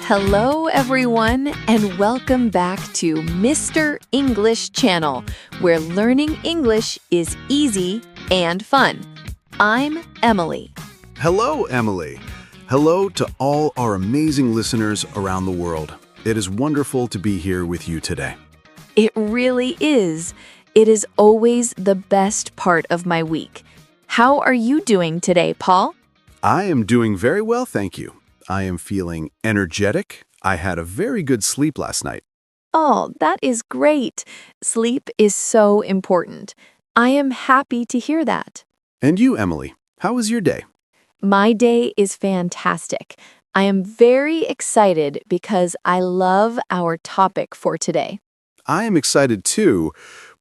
Hello, everyone, and welcome back to Mr. English Channel, where learning English is easy and fun. I'm Emily. Hello, Emily. Hello to all our amazing listeners around the world. It is wonderful to be here with you today. It really is. It is always the best part of my week. How are you doing today, Paul? I am doing very well, thank you. I am feeling energetic. I had a very good sleep last night. Oh, that is great. Sleep is so important. I am happy to hear that. And you, Emily, how was your day? My day is fantastic. I am very excited because I love our topic for today. I am excited too,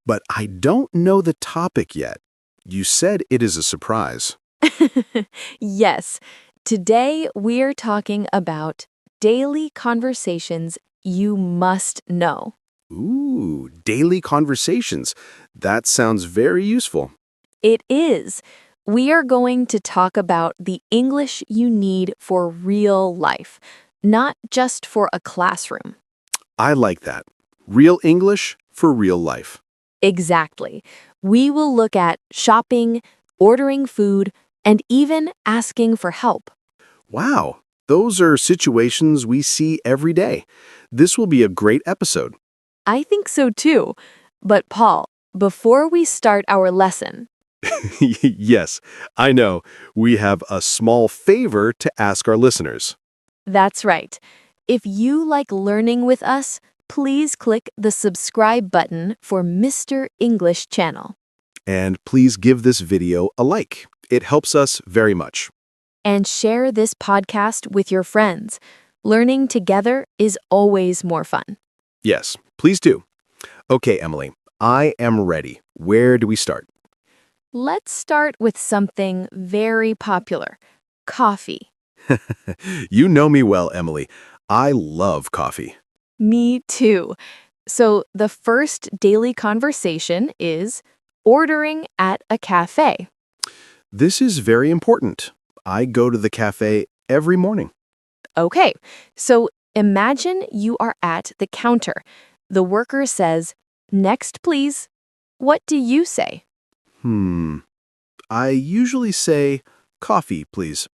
but I don't know the topic yet. You said it is a surprise. Yes, today we're talking about daily conversations you must know. Ooh, daily conversations. That sounds very useful. It is. We are going to talk about the English you need for real life, not just for a classroom. I like that. Real English for real life. Exactly. We will look at shopping, ordering food, and even asking for help. Wow, those are situations we see every day. This will be a great episode. I think so too. But Paul, before we start our lesson, Yes, I know. We have a small favor to ask our listeners. that's right. If you like learning with us, please click the subscribe button for Mr. English Channel. And please give this video a like. It helps us very much. And share this podcast with your friends. Learning together is always more fun. Yes, please do. Okay, Emily, I am ready. Where do we start? Let's start with something very popular, coffee. You know me well, Emily. I love coffee. Me too. So the first daily conversation is ordering at a cafe. This is very important. I go to the cafe every morning. Okay, so imagine you are at the counter. The worker says, "Next, please." What do you say? I usually say, coffee, please.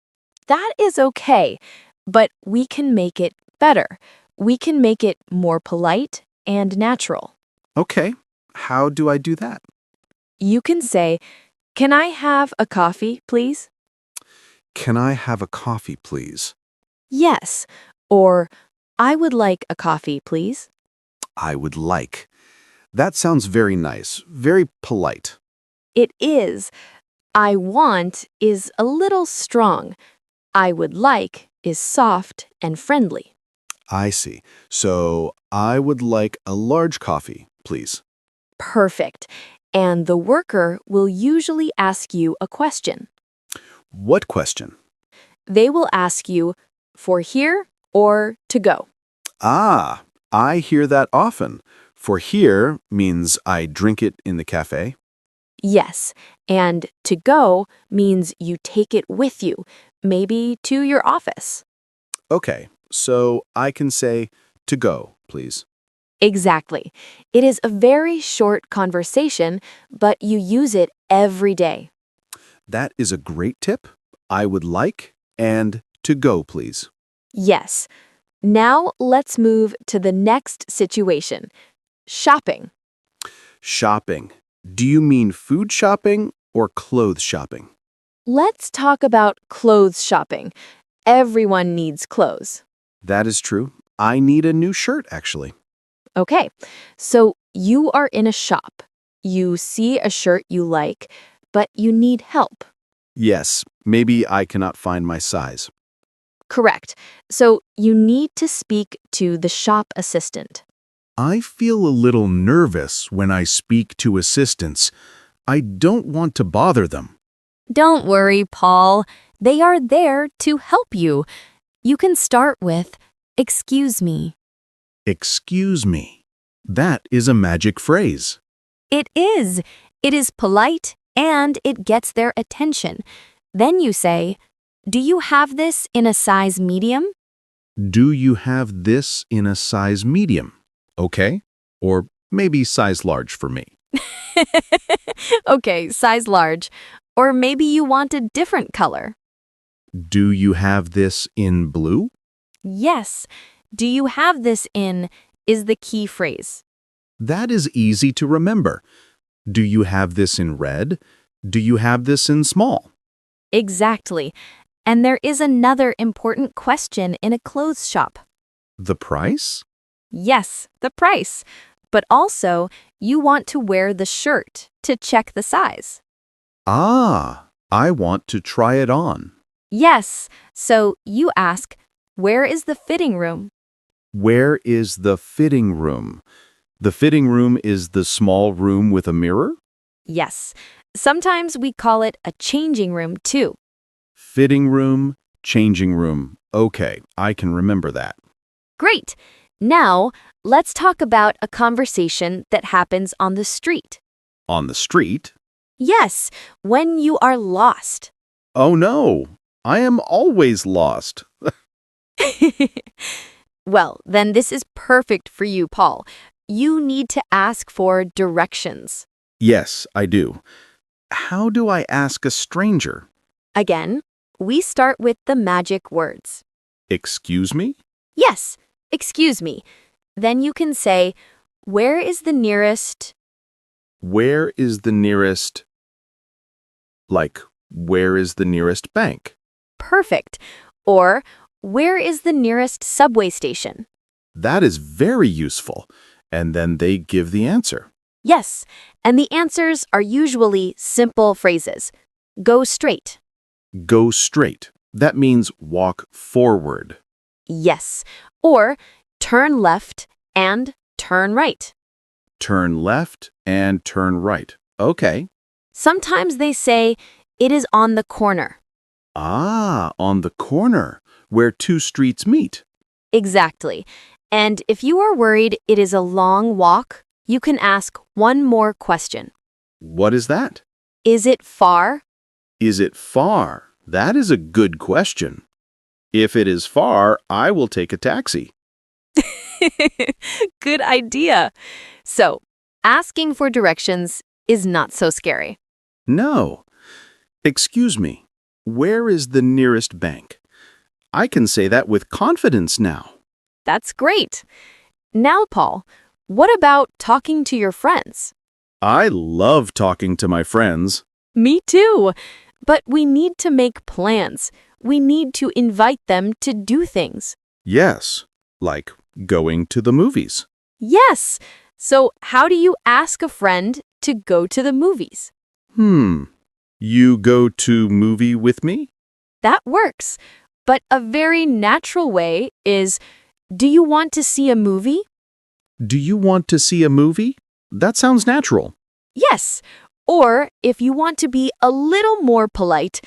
That is okay, but we can make it better. We can make it more polite and natural. Okay, how do I do that? You can say, "Can I have a coffee, please?" Can I have a coffee, please? Yes, or "I would like a coffee, please." I would like. That sounds very nice, very polite. It is. "I want" is a little strong. "I would like" is soft and friendly. I see. So, I would like a large coffee, please. Perfect. And the worker will usually ask you a question. What question? They will ask you, "For here or to go?" Ah, I hear that often. For here means I drink it in the cafe. Yes, and "to go" means you take it with you, maybe to your office. Okay, so I can say, to go, please. Exactly. It is a very short conversation, but you use it every day. That is a great tip. I would like and to go, please. Yes. Now let's move to the next situation. Shopping. Shopping. Do you mean food shopping or clothes shopping? Let's talk about clothes shopping. Everyone needs clothes. That is true. I need a new shirt, actually. Okay, so you are in a shop. You see a shirt you like, but you need help. Yes, maybe I cannot find my size. Correct. So you need to speak to the shop assistant. I feel a little nervous when I speak to assistants. I don't want to bother them. Don't worry, Paul. They are there to help you. You can start with, "Excuse me." Excuse me. That is a magic phrase. It is. It is polite and it gets their attention. Then you say, "Do you have this in a size medium?" Do you have this in a size medium? Okay. Or maybe size large for me. Okay, size large. Or maybe you want a different color. Do you have this in blue? Yes. Do you have this in is the key phrase. That is easy to remember. Do you have this in red? Do you have this in small? Exactly. And there is another important question in a clothes shop. The price? Yes, the price. But also, you want to wear the shirt to check the size. Ah, I want to try it on. Yes, so you ask, where is the fitting room? Where is the fitting room? The fitting room is the small room with a mirror? Yes. Sometimes we call it a changing room too. Fitting room, changing room. Okay, I can remember that. Great. Now, let's talk about a conversation that happens on the street. On the street? Yes, when you are lost. Oh no, I am always lost. Well, then this is perfect for you, Paul. You need to ask for directions. Yes, I do. How do I ask a stranger? Again, we start with the magic words. Excuse me? Yes, excuse me. Then you can say, where is the nearest? Where is the nearest... Like, where is the nearest bank? Perfect. Or, where is the nearest subway station? That is very useful. And then they give the answer. Yes, and the answers are usually simple phrases. Go straight. Go straight. That means walk forward. Yes. Or turn left and turn right. Turn left and turn right. Okay. Sometimes they say, it is on the corner. Ah, on the corner, where two streets meet. Exactly. And if you are worried it is a long walk, you can ask one more question. What is that? Is it far? Is it far? That is a good question. If it is far, I will take a taxi. Good idea. So, asking for directions is not so scary. No. Excuse me, where is the nearest bank? I can say that with confidence now. That's great. Now, Paul, what about talking to your friends? I love talking to my friends. Me too. But we need to make plans. We need to invite them to do things. Yes, like going to the movies. Yes. So, how do you ask a friend to go to the movies? You go to movie with me? That works. But a very natural way is, do you want to see a movie? Do you want to see a movie? That sounds natural. Yes. Or if you want to be a little more polite,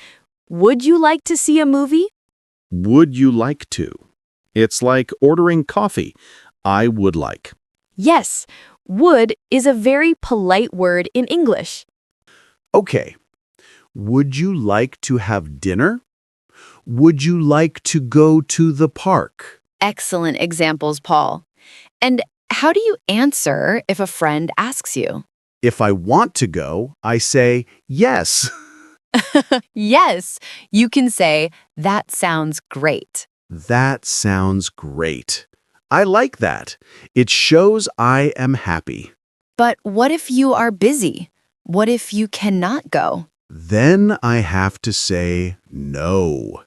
would you like to see a movie? Would you like to? It's like ordering coffee. I would like. Yes. Would is a very polite word in English. Okay. Would you like to have dinner? Would you like to go to the park? Excellent examples, Paul. And how do you answer if a friend asks you? If I want to go, I say yes. Yes, you can say, that sounds great. That sounds great. I like that. It shows I am happy. But what if you are busy? What if you cannot go? Then I have to say no.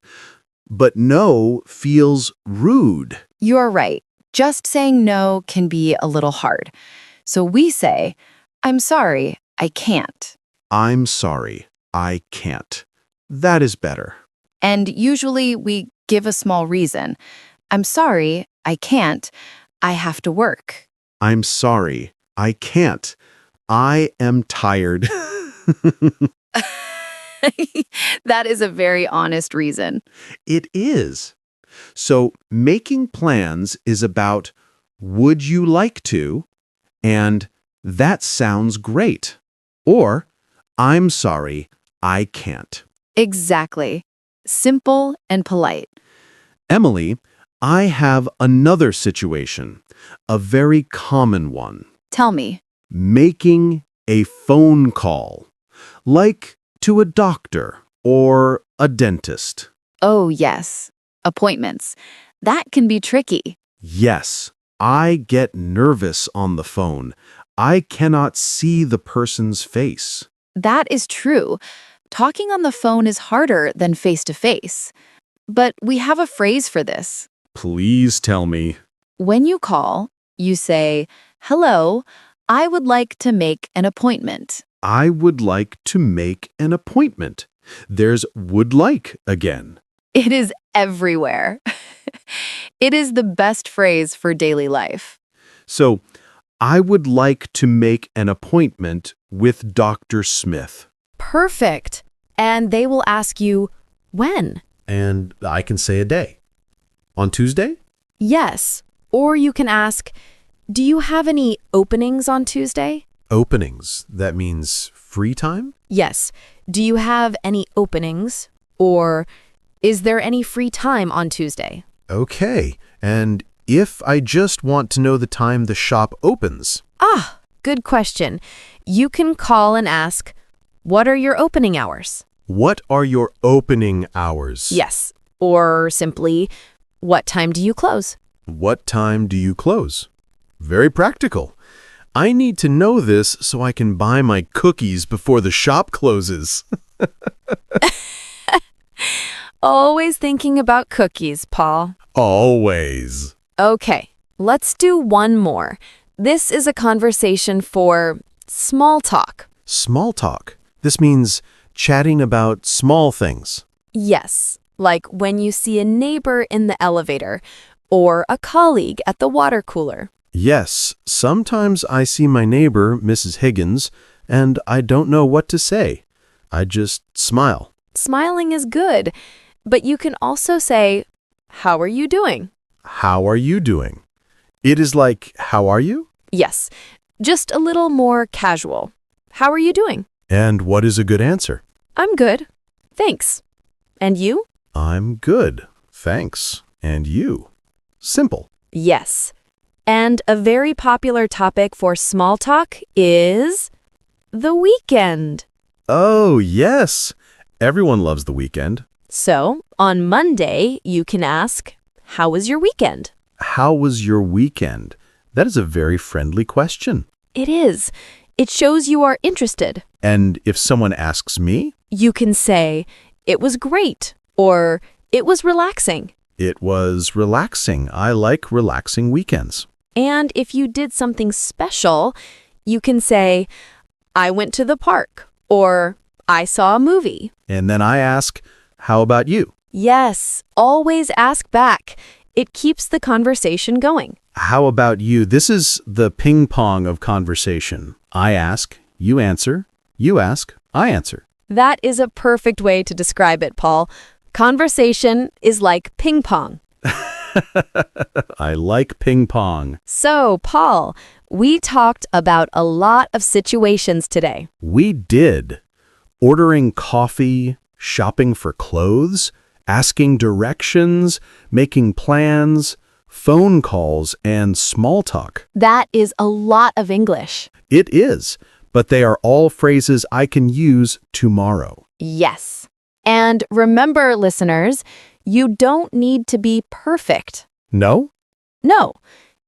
But no feels rude. You're right. Just saying no can be a little hard. So we say, I'm sorry, I can't. I'm sorry, I can't. That is better. And usually we give a small reason. I'm sorry, I can't. I have to work. I'm sorry, I can't. I am tired. That is a very honest reason. It is. So making plans is about would you like to and that sounds great. Or I'm sorry, I can't. Exactly. Simple and polite. Emily, I have another situation, a very common one. Tell me. Making a phone call, like to a doctor or a dentist. Oh, yes. Appointments. That can be tricky. Yes, I get nervous on the phone. I cannot see the person's face. That is true. Talking on the phone is harder than face-to-face. But we have a phrase for this. Please tell me. When you call, you say, "Hello, I would like to make an appointment." I would like to make an appointment. There's would like again. It is everywhere. It is the best phrase for daily life. So, I would like to make an appointment with Dr. Smith. Perfect. And they will ask you, when? And I can say a day. On Tuesday? Yes. Or you can ask, do you have any openings on Tuesday? Openings. That means free time? Yes. Do you have any openings? Or is there any free time on Tuesday? Okay. And if I just want to know the time the shop opens? Ah, good question. You can call and ask, what are your opening hours? What are your opening hours? Yes. Or simply, what time do you close? What time do you close? Very practical. I need to know this so I can buy my cookies before the shop closes. Always thinking about cookies, Paul. Always. Okay, let's do one more. This is a conversation for small talk. Small talk. This means chatting about small things. Yes, like when you see a neighbor in the elevator or a colleague at the water cooler. Yes, sometimes I see my neighbor, Mrs. Higgins, and I don't know what to say. I just smile. Smiling is good, but you can also say, how are you doing? How are you doing? It is like, how are you? Yes, just a little more casual. How are you doing? And what is a good answer? I'm good. Thanks. And you? I'm good. Thanks. And you? Simple. Yes. And a very popular topic for small talk is the weekend. Oh, yes. Everyone loves the weekend. So, on Monday, you can ask, how was your weekend? How was your weekend? That is a very friendly question. It is. It shows you are interested. And if someone asks me, You can say, it was great, or it was relaxing. it was relaxing. I like relaxing weekends. And if you did something special, you can say, I went to the park, or I saw a movie. And then I ask, how about you? Yes, always ask back. It keeps the conversation going. How about you? This is the ping pong of conversation. I ask, you answer, you ask, I answer. That is a perfect way to describe it, Paul. Conversation is like ping pong. I like ping pong. So, Paul, we talked about a lot of situations today. We did. Ordering coffee, shopping for clothes, asking directions, making plans, phone calls, and small talk. That is a lot of English. It is, but they are all phrases I can use tomorrow. Yes. And remember, listeners, you don't need to be perfect. No? No.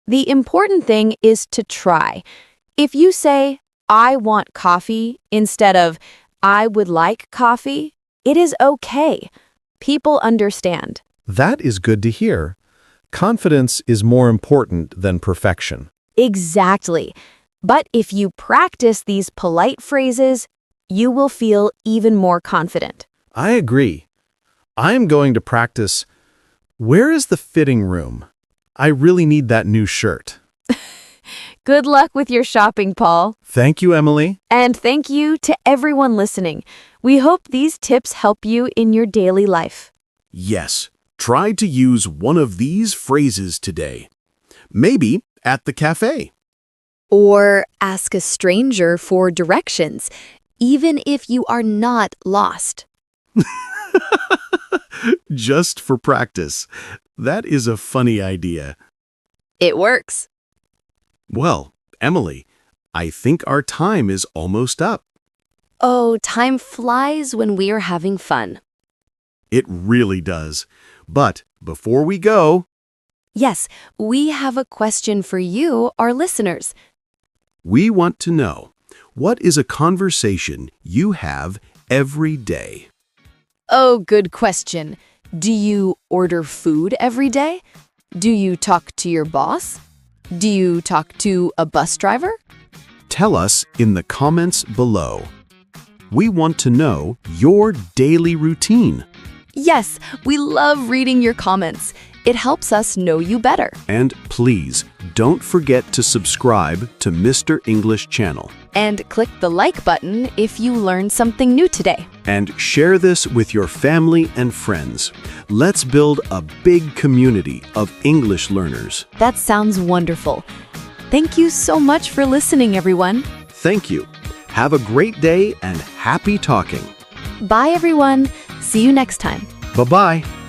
The important thing is to try. If you say, I want coffee, instead of, I would like coffee, it is okay. People understand. That is good to hear. Confidence is more important than perfection. Exactly. But if you practice these polite phrases, you will feel even more confident. I agree. I am going to practice, where is the fitting room? I really need that new shirt. Good luck with your shopping, Paul. Thank you, Emily. And thank you to everyone listening. We hope these tips help you in your daily life. Yes, try to use one of these phrases today. Maybe at the cafe. Or ask a stranger for directions, even if you are not lost. Just for practice. that is a funny idea. It works. Well, Emily, I think our time is almost up. Oh, time flies when we are having fun. It really does. But before we go, Yes, we have a question for you, our listeners. we want to know, what is a conversation you have every day? Oh, good question. Do you order food every day? Do you talk to your boss? Do you talk to a bus driver? Tell us in the comments below. We want to know your daily routine. Yes, we love reading your comments. It helps us know you better. And please, don't forget to subscribe to Mr. English Channel. And click the like button if you learned something new today. And share this with your family and friends. Let's build a big community of English learners. That sounds wonderful. Thank you so much for listening, everyone. Thank you. Have a great day and happy talking. Bye, everyone. See you next time. Bye-bye.